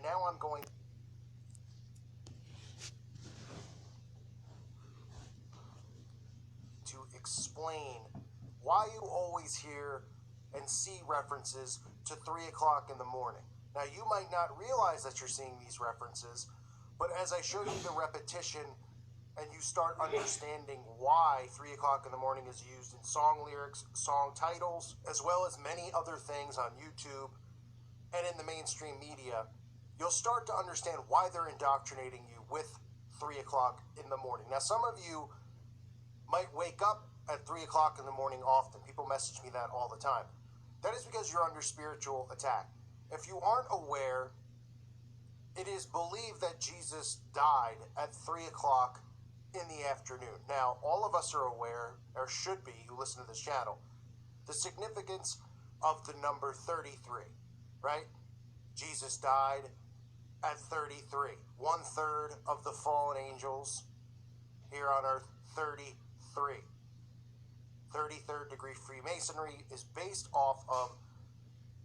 now I'm going to explain why you always hear and see references to 3 o'clock in the morning. Now, you might not realize that you're seeing these references, but as I show you the repetition and you start understanding why 3 o'clock in the morning is used in song lyrics, song titles, as well as many other things on YouTube and in the mainstream media, you'll start to understand why they're indoctrinating you with 3 o'clock in the morning. Now, some of you might wake up at 3 o'clock in the morning often. People message me that all the time. That is because you're under spiritual attack. If you aren't aware, it is believed that Jesus died at 3 o'clock in the afternoon. Now, all of us are aware, or should be, who listen to this channel, the significance of the number 33, right? Jesus died at 33. 1/3 of the fallen angels here on earth, 33. 33rd degree Freemasonry is based off of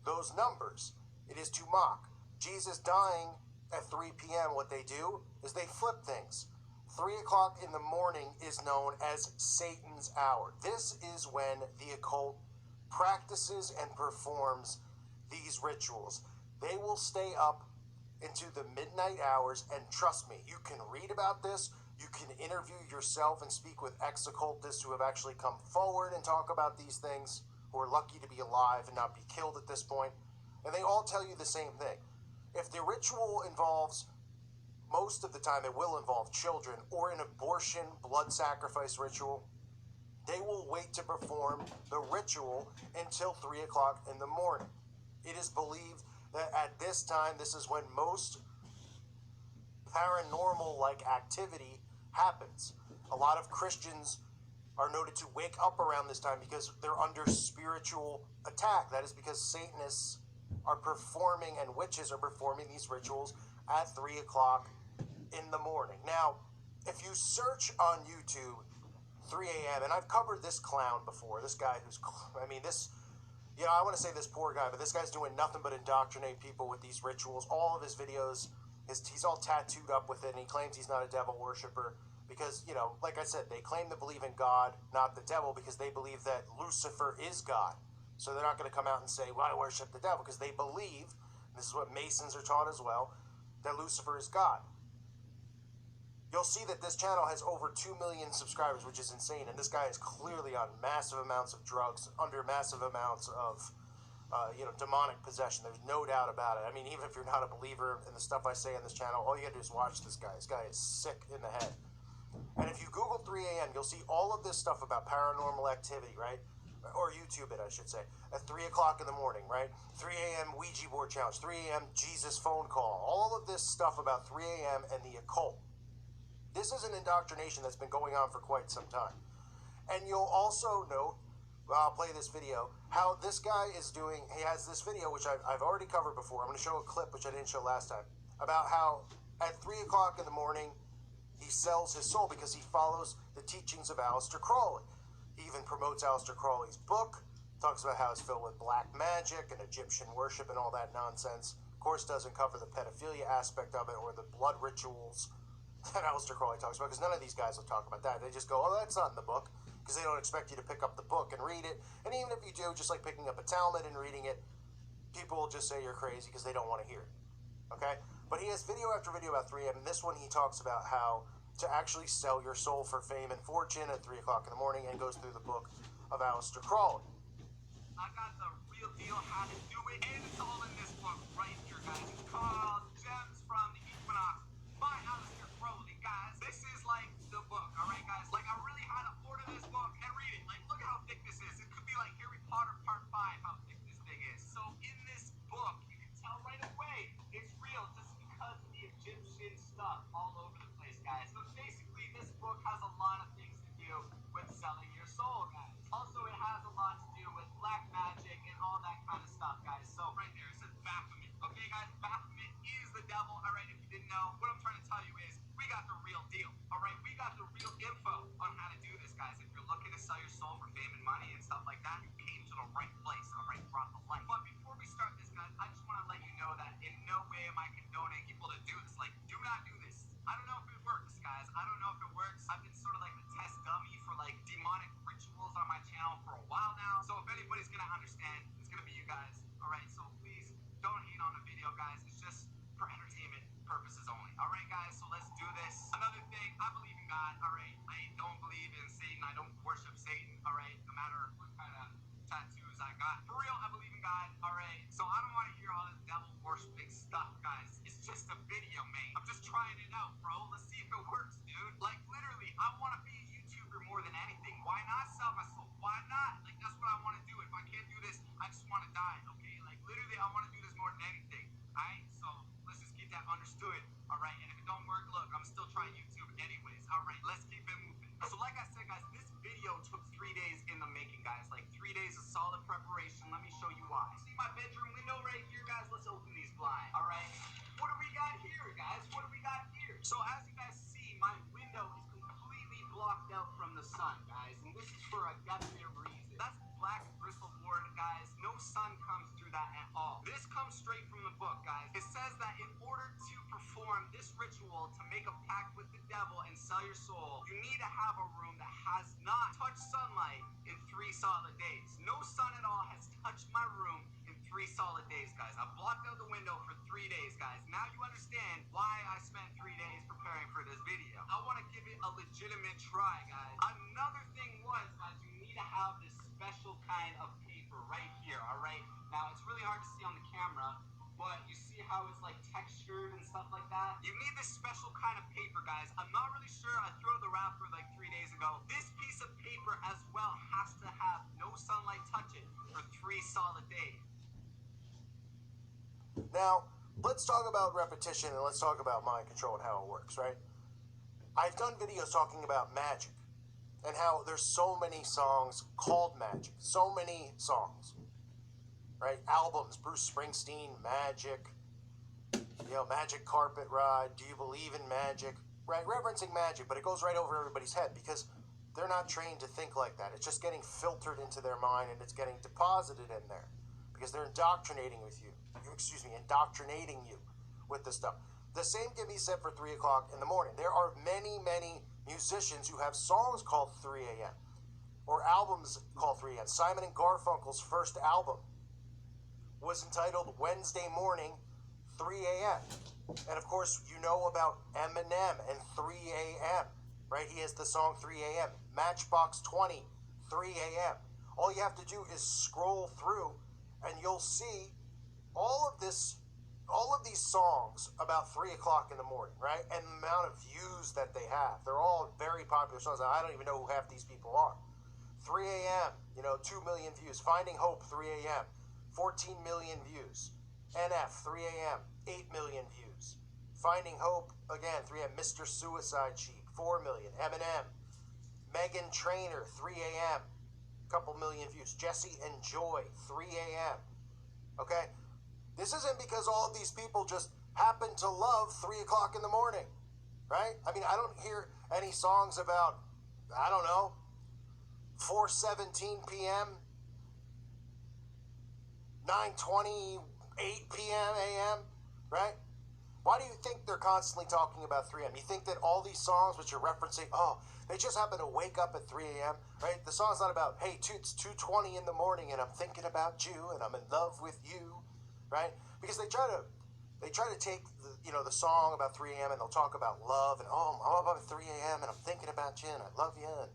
those numbers. It is to mock. Jesus dying at 3 p.m., what they do is they flip things. 3 o'clock in the morning is known as Satan's hour. This is when the occult practices and performs these rituals. They will stay up into the midnight hours, and trust me, you can read about this, you can interview yourself and speak with ex-occultists who have actually come forward and talk about these things, who are lucky to be alive and not be killed at this point, and they all tell you the same thing. If the ritual involves, most of the time it will involve children, or an abortion blood sacrifice ritual, they will wait to perform the ritual until 3 o'clock in the morning. It is believed that at this time, this is when most paranormal-like activity happens. A lot of Christians are noted to wake up around this time because they're under spiritual attack. That is because Satanists are performing and witches are performing these rituals at 3 o'clock in the morning. Now, if you search on YouTube 3 a.m., and I've covered this clown before, this guy who's, I want to say this poor guy, but this guy's doing nothing but indoctrinate people with these rituals. All of his videos, he's all tattooed up with it, and he claims he's not a devil worshiper because, like I said, they claim to believe in God, not the devil, because they believe that Lucifer is God. So they're not going to come out and say, well, I worship the devil, because they believe, and this is what Masons are taught as well, that Lucifer is God. You'll see that this channel has over 2 million subscribers, which is insane, and this guy is clearly on massive amounts of drugs, under massive amounts of, demonic possession. There's no doubt about it. I mean, even if you're not a believer in the stuff I say on this channel, all you gotta do is watch this guy. This guy is sick in the head. And if you Google 3 a.m., you'll see all of this stuff about paranormal activity, right? Or YouTube it, I should say. At 3 o'clock in the morning, right? 3 a.m. Ouija board challenge, 3 a.m. Jesus phone call. All of this stuff about 3 a.m. and the occult. This is an indoctrination that's been going on for quite some time. And you'll also note, I'll play this video, how this guy is doing, he has this video, which I've already covered before. I'm going to show a clip, which I didn't show last time, about how at 3 o'clock in the morning, he sells his soul because he follows the teachings of Aleister Crowley. He even promotes Aleister Crowley's book, talks about how it's filled with black magic and Egyptian worship and all that nonsense. Of course, doesn't cover the pedophilia aspect of it or the blood rituals that Aleister Crowley talks about, because none of these guys will talk about that. They just go, oh, that's not in the book, because they don't expect you to pick up the book and read it. And even if you do, just like picking up a Talmud and reading it, people will just say you're crazy because they don't want to hear it. Okay? But he has video after video about 3 a.m., and this one he talks about how to actually sell your soul for fame and fortune at 3 o'clock in the morning, and goes through the book of Aleister Crowley. I got the real deal, how to do it, and it's all in this book right here, guys. It's called Gems from the Equinox by Aleister Crowley, guys. This is like the book, alright, guys? Like, I really had to order this book and read it. Like, look at how thick this is. It could be like Harry Potter Part 5, how thick this thing is. So, in this book, you can tell right away it's real just because of the Egyptian stuff all over the place, guys. So, basically, this book has a lot of things to do with selling your soul, guys. Also, it has a lot to do with black magic and all that kind of stuff, guys. So, right there, it says Baphomet. Okay, guys, Baphomet is the devil, alright, if you didn't know. What I'm trying to tell you is, we got the real deal, alright? We got the real info on how to do this, guys. If you're looking to sell your soul for fame and money and stuff like that, you came to the right place, alright? Brought the light. But before we start this, guys, I just want to let you know that in no way am I I condone people to do this. Like, do not do this. I don't know if it works, guys. I don't know if it works. I've been sort of like the test dummy for like demonic rituals on my channel for a while now. So if anybody's gonna understand, it's gonna be you guys. Alright, so please don't hate on the video, guys. It's just for entertainment purposes only. Alright, guys, so let's do this. Another thing, I believe in God. Alright, I don't believe in Satan. I don't worship Satan. Alright, no matter what kind of tattoos I got. For real, I believe in God. Alright, so I don't want to hear all this devil worshiping stuff, guys. It's just a video, mate. I'm just trying it out, bro. Let's see if it works, dude. Like, literally, I want to be a YouTuber more than anything. Why not sell my soul? Why not? Like, that's what I want to do. If I can't do this, I just want to die, okay? Like, literally, I want to do this more than anything. Alright, so let's just keep that understood. Alright, and if it don't work, look, I'm still trying YouTube anyways. Alright, let's keep it moving. So like I said, guys, this video took 3 days in the making, guys. Like 3 days of solid preparation. Let me show you why. See my bedroom window right here, guys? Let's open these blinds. Alright, what do we got here, guys? What do we got here? So as you guys see, my window is completely blocked out from the sun, guys. And this is for a definite reason. That's black Bristol board, guys. No sun comes through that at all. This comes straight from the book, guys. It says that in order to perform this ritual to make a pact with the devil and sell your soul, you need to have a room that has not touched sunlight in 3 solid days. No sun at all has touched my room in 3 solid days, guys. I blocked out the window for 3 days, guys. Now you understand why I spent 3 days preparing for this video. I want to give it a legitimate try, guys. Another thing was, guys, you need to have this special kind of paper right here, alright? Now, it's really hard to see on the camera, but you see how it's like textured and stuff like that? You need this special kind of paper, guys. I'm not really sure. I threw the wrapper like 3 days ago. This piece of paper as well has to have no sunlight touch it for 3 solid days. Now, let's talk about repetition and let's talk about mind control and how it works, right? I've done videos talking about magic and how there's so many songs called magic. So many songs, right? Albums, Bruce Springsteen, Magic, Magic Carpet Ride, Do You Believe in Magic, right? Referencing magic, but it goes right over everybody's head because they're not trained to think like that. It's just getting filtered into their mind and it's getting deposited in there because they're indoctrinating you with this stuff. The same can be said for 3 o'clock in the morning. There are many, many musicians who have songs called 3 a.m. or albums called 3 a.m. Simon and Garfunkel's first album was entitled Wednesday Morning, 3 a.m. And of course, you know about Eminem and 3 a.m., right? He has the song 3 a.m. Matchbox 20, 3 a.m. All you have to do is scroll through and you'll see all of these songs about 3 o'clock in the morning, right? And the amount of views that they have. They're all very popular songs. I don't even know who half these people are. 3 a.m., 2 million views. Finding Hope, 3 a.m., 14 million views. NF, 3 a.m., 8 million views. Finding Hope, again, 3 a.m., Mr. Suicide Sheep, 4 million. Eminem, Megan Trainor, 3 a.m., couple million views. Jesse and Joy, 3 a.m. Okay? This isn't because all of these people just happen to love 3 o'clock in the morning, right? I mean, I don't hear any songs about, 4:17 p.m., 9:28 p.m. a.m., right? Why do you think they're constantly talking about 3 a.m.? You think that all these songs which are referencing, they just happen to wake up at 3 a.m., right? The song's not about, hey, it's 2:20 in the morning and I'm thinking about you and I'm in love with you, right? Because they try to take the song about 3 a.m. and they'll talk about love and, I'm up at 3 a.m. and I'm thinking about you and I love you and,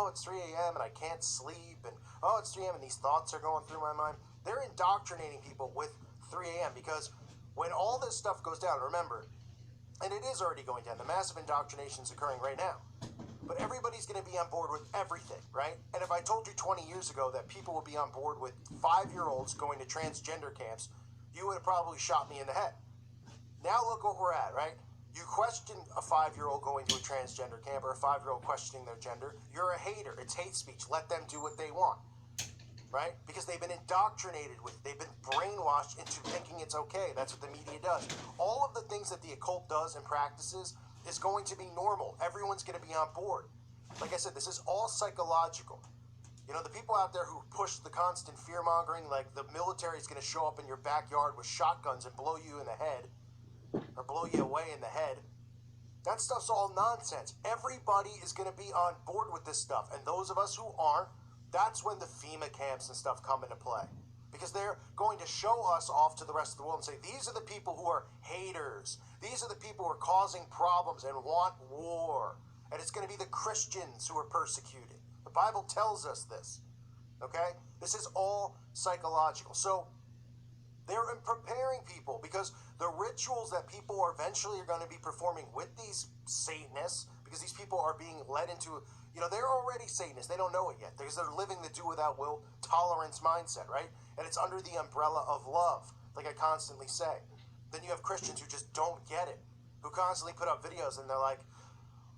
it's 3 a.m. and I can't sleep and, it's 3 a.m. and these thoughts are going through my mind. They're indoctrinating people with 3 a.m. because when all this stuff goes down, remember, and it is already going down, the massive indoctrination is occurring right now, but everybody's going to be on board with everything, right? And if I told you 20 years ago that people would be on board with 5-year-olds going to transgender camps, you would have probably shot me in the head. Now look what we're at, right? You question a 5-year-old going to a transgender camp or a 5-year-old questioning their gender, you're a hater. It's hate speech. Let them do what they want, right? Because they've been indoctrinated with, they've been brainwashed into thinking it's okay. That's what the media does. All of the things that the occult does and practices is going to be normal. Everyone's going to be on board. Like I said, this is all psychological. The people out there who push the constant fear-mongering, like the military is going to show up in your backyard with shotguns and blow you in the head, blow you away in the head. That stuff's all nonsense. Everybody is going to be on board with this stuff. And those of us who aren't, that's when the FEMA camps and stuff come into play. Because they're going to show us off to the rest of the world and say, these are the people who are haters. These are the people who are causing problems and want war. And it's going to be the Christians who are persecuted. The Bible tells us this. Okay? This is all psychological. So they're preparing people because the rituals that people are eventually going to be performing with these Satanists, because these people are being led into, they're already Satanists. They don't know it yet because they're living the do without will tolerance mindset, right? And it's under the umbrella of love, like I constantly say. Then you have Christians who just don't get it, who constantly put up videos and they're like,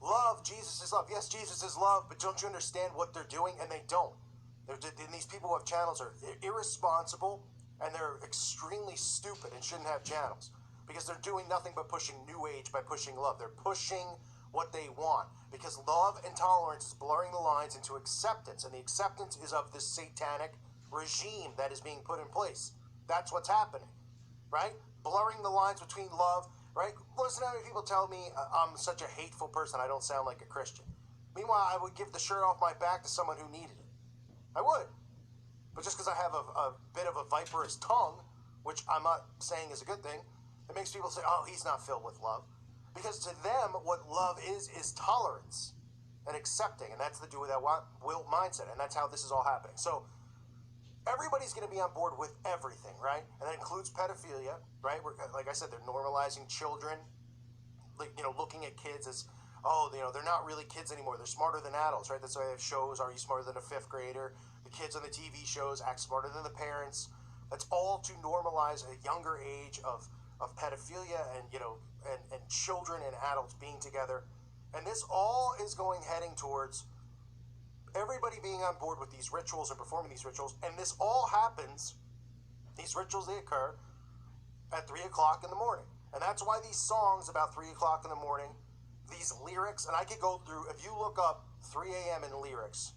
love, Jesus is love. Yes, Jesus is love, but don't you understand what they're doing? And they don't. And these people who have channels are irresponsible and they're extremely stupid and shouldn't have channels because they're doing nothing but pushing New Age by pushing love. They're pushing what they want because love and tolerance is blurring the lines into acceptance, and the acceptance is of this satanic regime that is being put in place. That's what's happening, right? Blurring the lines between love, right? Listen to how many people tell me I'm such a hateful person, I don't sound like a Christian. Meanwhile, I would give the shirt off my back to someone who needed it. I would. But just because I have a bit of a viperous tongue, which I'm not saying is a good thing, it makes people say, oh, he's not filled with love. Because to them, what love is tolerance and accepting. And that's the do without will mindset. And that's how this is all happening. So everybody's going to be on board with everything, right? And that includes pedophilia, right? Like I said, they're normalizing children, looking at kids as, they're not really kids anymore. They're smarter than adults, right? That's why they have shows, Are You Smarter Than a Fifth Grader? The kids on the TV shows act smarter than the parents. That's all to normalize a younger age of pedophilia and, and children and adults being together. And this all is heading towards everybody being on board with these rituals and performing these rituals. And this all happens, these rituals, they occur at 3 o'clock in the morning. And that's why these songs about 3 o'clock in the morning, these lyrics, and I could go through, if you look up 3 a.m. in lyrics,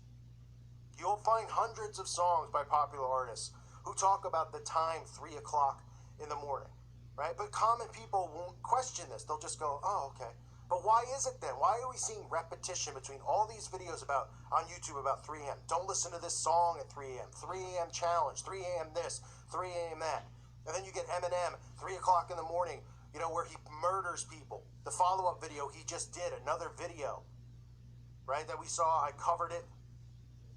you'll find hundreds of songs by popular artists who talk about the time 3 o'clock in the morning, right? But common people won't question this. They'll just go, oh, okay. But why is it then? Why are we seeing repetition between all these videos on YouTube about 3 a.m.? Don't listen to this song at 3 a.m. 3 a.m. challenge, 3 a.m. this, 3 a.m. that. And then you get Eminem, 3 o'clock in the morning, where he murders people. The follow-up video he just did, another video, right, that we saw. I covered it,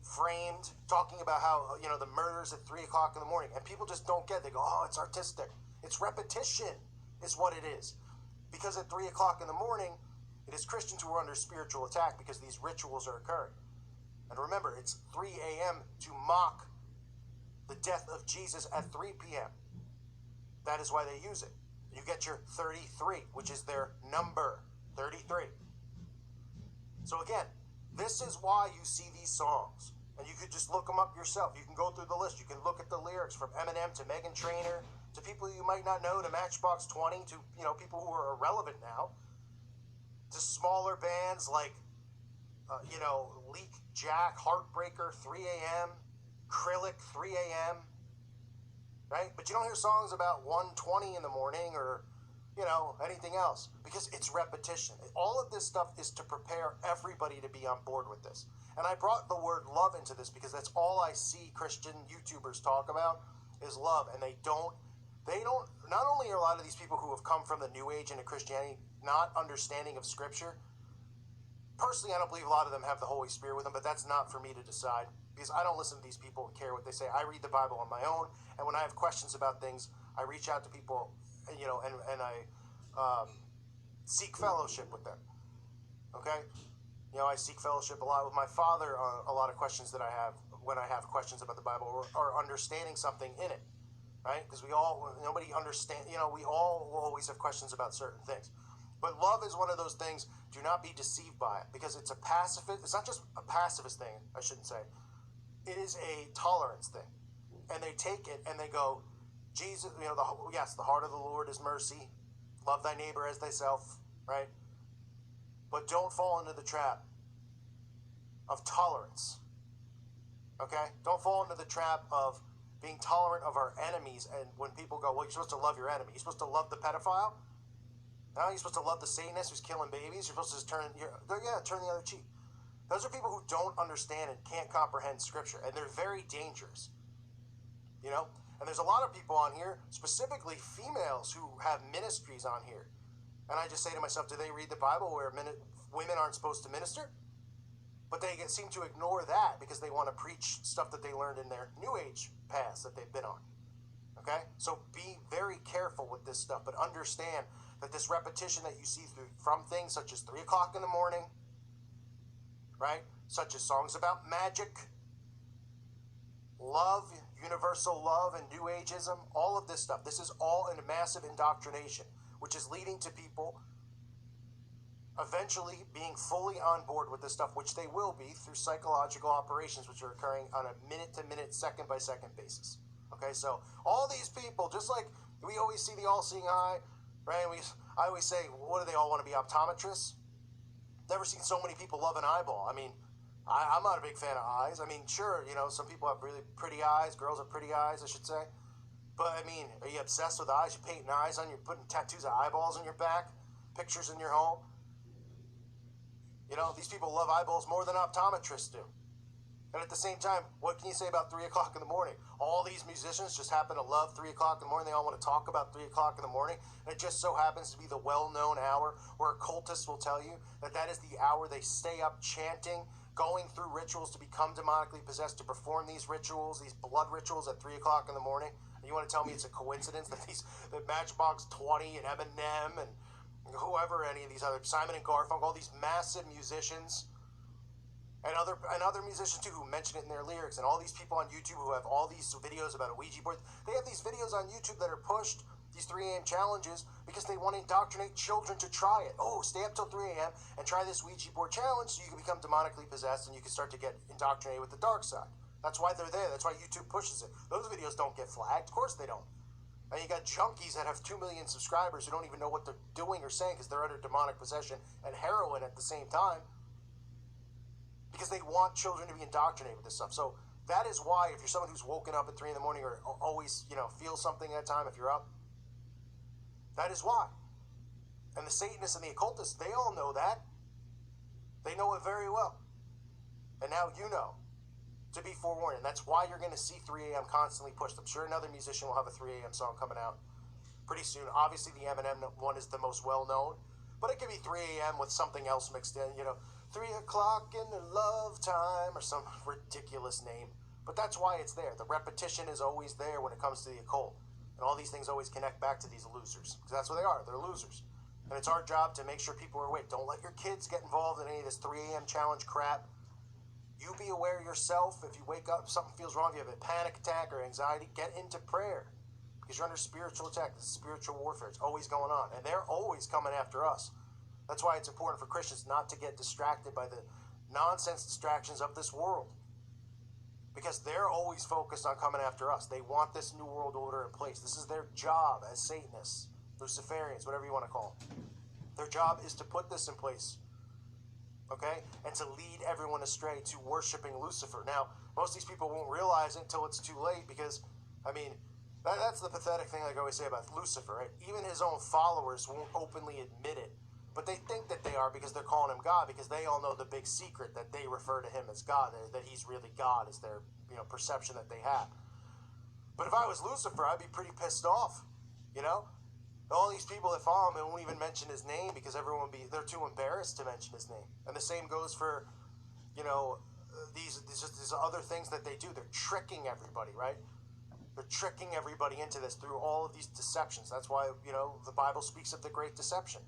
framed, talking about how, the murders at 3 o'clock in the morning. And people just don't get it. They go, oh, it's artistic. It's repetition is what it is. Because at 3 o'clock in the morning, it is Christians who are under spiritual attack because these rituals are occurring. And remember, it's 3 a.m. to mock the death of Jesus at 3 p.m. That is why they use it. You get your 33, which is their number, 33. So again, this is why you see these songs. And you could just look them up yourself. You can go through the list. You can look at the lyrics from Eminem to Meghan Trainor to people you might not know, to Matchbox 20, to people who are irrelevant now, to smaller bands like Leak Jack, Heartbreaker, 3 a.m., Krillick, 3 a.m., right? But you don't hear songs about 1:20 in the morning or, anything else because it's repetition. All of this stuff is to prepare everybody to be on board with this. And I brought the word love into this because that's all I see Christian YouTubers talk about is love. And they don't, not only are a lot of these people who have come from the New Age into Christianity not understanding of Scripture. Personally, I don't believe a lot of them have the Holy Spirit with them, but that's not for me to decide because I don't listen to these people and care what they say. I read the Bible on my own, and when I have questions about things, I reach out to people, and I seek fellowship with them. Okay? I seek fellowship a lot with my father on a lot of questions that I have when I have questions about the Bible or understanding something in it, right? Because nobody understand, we all will always have questions about certain things. But love is one of those things, do not be deceived by it, because it's it's not just a pacifist thing, I shouldn't say. It is a tolerance thing. And they take it and they go, Jesus, the heart of the Lord is mercy. Love thy neighbor as thyself, right? But don't fall into the trap of tolerance, okay? Don't fall into the trap of being tolerant of our enemies. And when people go, well, you're supposed to love your enemy. You're supposed to love the pedophile. Now you're supposed to love the Satanist who's killing babies. You're supposed to just turn the other cheek. Those are people who don't understand and can't comprehend Scripture, and they're very dangerous. You know? And there's a lot of people on here, specifically females, who have ministries on here. And I just say to myself, do they read the Bible where women aren't supposed to minister? But they seem to ignore that because they want to preach stuff that they learned in their New Age paths that they've been on. Okay? So be very careful with this stuff, but understand that this repetition that you see from things such as 3 o'clock in the morning, right? Such as songs about magic, love, universal love, and New Ageism, all of this stuff. This is all a massive indoctrination, which is leading to people eventually being fully on board with this stuff, which they will be through psychological operations, which are occurring on a minute-to-minute, second-by-second basis. Okay, so all these people, just like we always see the all-seeing eye, right? I always say, what do they all want to be, optometrists? Never seen so many people love an eyeball. I mean, I'm not a big fan of eyes. I mean, sure, you know, some people have really pretty eyes. Girls have pretty eyes, I should say. But, I mean, are you obsessed with eyes? You're painting eyes on you, putting tattoos of eyeballs on your back, pictures in your home. You know, these people love eyeballs more than optometrists do. And at the same time, what can you say about 3 o'clock in the morning? All these musicians just happen to love 3 o'clock in the morning. They all want to talk about 3 o'clock in the morning. And it just so happens to be the well-known hour where occultists will tell you that that is the hour they stay up chanting, going through rituals to become demonically possessed, to perform these rituals, these blood rituals at 3 o'clock in the morning. And you want to tell me it's a coincidence that that Matchbox 20 and Eminem and whoever, any of these other, Simon and Garfunkel, all these massive musicians, and other musicians too who mention it in their lyrics, and all these people on YouTube who have all these videos about a Ouija board. They have these videos on YouTube that are pushed, these 3 a.m. challenges, because they want to indoctrinate children to try it. Oh, stay up till 3 a.m. and try this Ouija board challenge so you can become demonically possessed and you can start to get indoctrinated with the dark side. That's why they're there. That's why YouTube pushes it. Those videos don't get flagged. Of course they don't. And you got junkies that have 2 million subscribers who don't even know what they're doing or saying because they're under demonic possession and heroin at the same time, because they want children to be indoctrinated with this stuff. So that is why, if you're someone who's woken up at 3 in the morning or always, you know, feel something at that time, if you're up, that is why. And the Satanists and the occultists, they all know that. They know it very well. And now you know, to be forewarned. And that's why you're going to see 3 a.m. constantly pushed. I'm sure another musician will have a 3 a.m. song coming out pretty soon. Obviously, the Eminem one is the most well-known. But it could be 3 a.m. with something else mixed in, you know, 3 o'clock in the love time, or some ridiculous name. But that's why it's there. The repetition is always there when it comes to the occult. And all these things always connect back to these losers. Because that's what they are. They're losers. And it's our job to make sure people are awake. Don't let your kids get involved in any of this 3 a.m. challenge crap. You be aware yourself. If you wake up, something feels wrong, if you have a panic attack or anxiety, get into prayer. Because you're under spiritual attack. This is spiritual warfare. It's always going on. And they're always coming after us. That's why it's important for Christians not to get distracted by the nonsense distractions of this world. Because they're always focused on coming after us. They want this new world order in place. This is their job as Satanists, Luciferians, whatever you want to call them. Their job is to put this in place. Okay? And to lead everyone astray to worshiping Lucifer. Now, most of these people won't realize it until it's too late because, I mean, that's the pathetic thing like I always say about Lucifer, right? Even his own followers won't openly admit it. But they think that they are because they're calling him God, because they all know the big secret that they refer to him as God, that he's really God is their, you know, perception that they have. But if I was Lucifer, I'd be pretty pissed off, you know? All these people that follow him won't even mention his name because they're too embarrassed to mention his name. And the same goes for, you know, these other things that they do. They're tricking everybody, right? They're tricking everybody into this through all of these deceptions. That's why, you know, the Bible speaks of the great deception.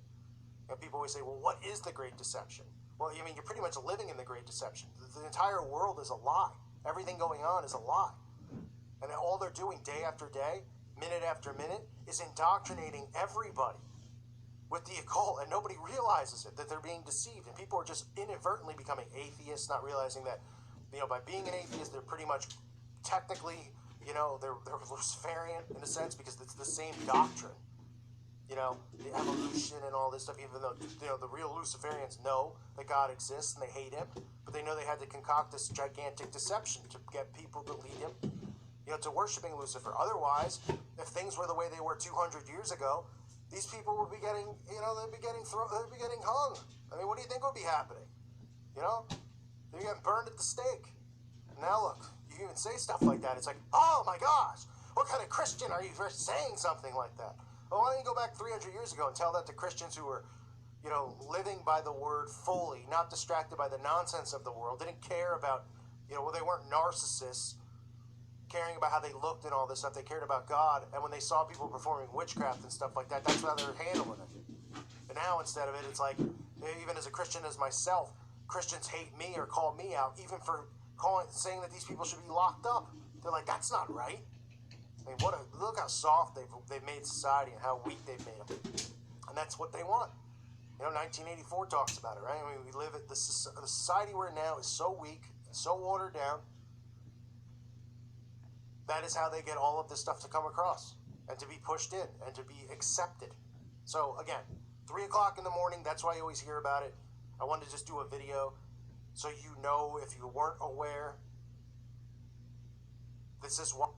And people always say, well, what is the great deception? Well, I mean, you're pretty much living in the great deception. The entire world is a lie. Everything going on is a lie. And all they're doing day after day, minute after minute, is indoctrinating everybody with the occult. And nobody realizes it, that they're being deceived. And people are just inadvertently becoming atheists, not realizing that, you know, by being an atheist, they're pretty much technically, you know, they're Luciferian in a sense because it's the same doctrine. You know, the evolution and all this stuff, even though, you know, the real Luciferians know that God exists and they hate him, but they know they had to concoct this gigantic deception to get people to lead him, you know, to worshiping Lucifer. Otherwise, if things were the way they were 200 years ago, these people would be getting, they'd be getting hung. I mean, what do you think would be happening? They're getting burned at the stake. And now look, you can even say stuff like that. It's like, oh my gosh, what kind of Christian are you for saying something like that? Well, why don't you go back 300 years ago and tell that to Christians who were, living by the word fully, not distracted by the nonsense of the world, didn't care about, they weren't narcissists, caring about how they looked and all this stuff. They cared about God, and when they saw people performing witchcraft and stuff like that, that's how they were handling it. And now instead of it, it's like, even as a Christian as myself, Christians hate me or call me out, even for saying that these people should be locked up. They're like, that's not right. I mean, look how soft they've made society and how weak they've made them, and that's what they want. 1984 talks about it, right? I mean, we live at the society we're in now is so weak, so watered down. That is how they get all of this stuff to come across and to be pushed in and to be accepted. So again, 3 o'clock in the morning, that's why you always hear about it. I wanted to just do a video so if you weren't aware, this is what